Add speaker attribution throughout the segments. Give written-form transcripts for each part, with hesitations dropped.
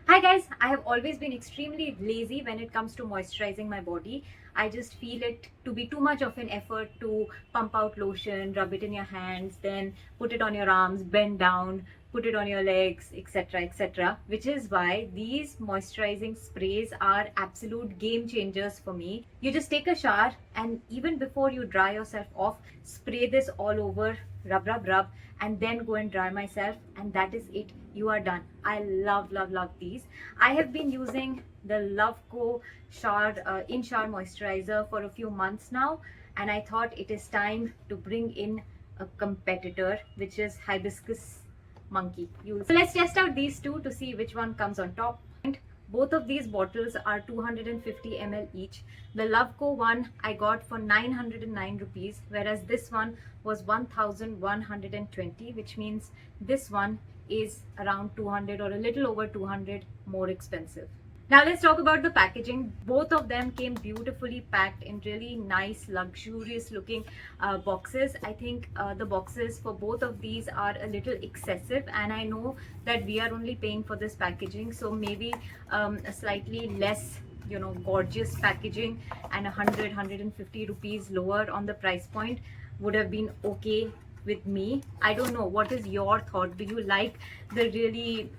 Speaker 1: Hi guys, I have always been extremely lazy when it comes to moisturizing my body. I just feel it to be too much of an effort to pump out lotion, rub it in your hands, then put it on your arms, bend down, put it on your legs, etc. etc. Which is why these moisturizing sprays are absolute game changers for me. You just take a shower and even before you dry yourself off, spray this all over, rub, and then go and dry myself, and that is it. You are done. I love these. I have been using the Loveco shower in shower moisturizer for a few months now, and I thought it is time to bring in a competitor, which is Hibiscus Monkey. So let's test out these two to see which one comes on top. Both of these bottles are 250 ml each. The Loveco one I got for 909 rupees, whereas this one was 1120, which means this one is around 200 or a little over 200 more expensive. Now let's talk about the packaging. Both of them came beautifully packed in really nice, luxurious looking boxes. I think the boxes for both of these are a little excessive, and I know that we are only paying for this packaging, so maybe a slightly less gorgeous packaging and 150 rupees lower on the price point would have been okay with me. I don't know, what is your thought? Do you like the really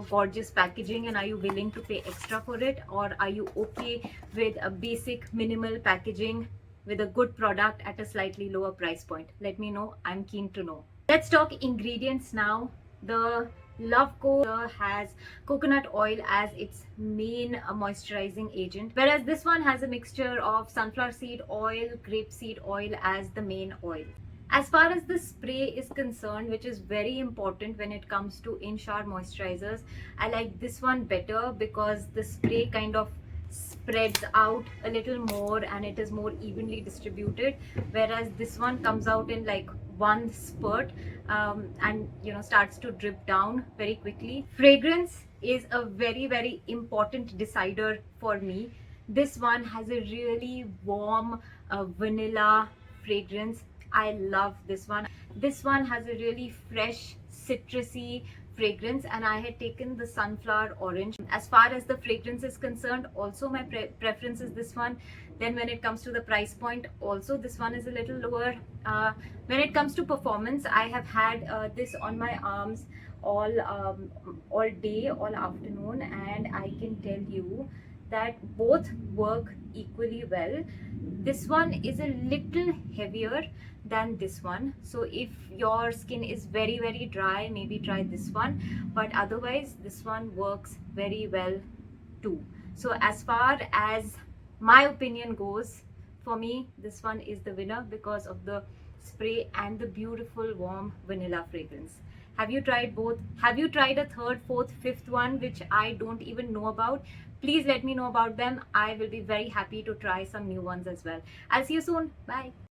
Speaker 1: gorgeous packaging, and are you willing to pay extra for it, or are you okay with a basic minimal packaging with a good product at a slightly lower price point? Let me know. I'm keen to know. Let's talk ingredients now. The Loveco has coconut oil as its main moisturizing agent, whereas this one has a mixture of sunflower seed oil, grapeseed oil as the main oil. As far as the spray is concerned, which is very important when it comes to in-shower moisturizers, I like this one better because the spray kind of spreads out a little more and it is more evenly distributed, whereas this one comes out in like one spurt and starts to drip down very quickly. Fragrance is a very important decider for me. This one has a really warm vanilla fragrance. I love this one. This one has a really fresh, citrusy fragrance, and I had taken the sunflower orange. As far as the fragrance is concerned, also my preference is this one. Then when it comes to the price point, also this one is a little lower. When it comes to performance, I have had this on my arms all day, all afternoon, and I can tell you that both work equally well. This one is a little heavier than this one, so if your skin is very dry, maybe try this one, but otherwise this one works very well too. So as far as my opinion goes, for me this one is the winner because of the spray and the beautiful warm vanilla fragrance. Have you tried both? Have you tried a third, fourth, fifth one which I don't even know about? Please let me know about them. I will be very happy to try some new ones as well. I'll see you soon. Bye.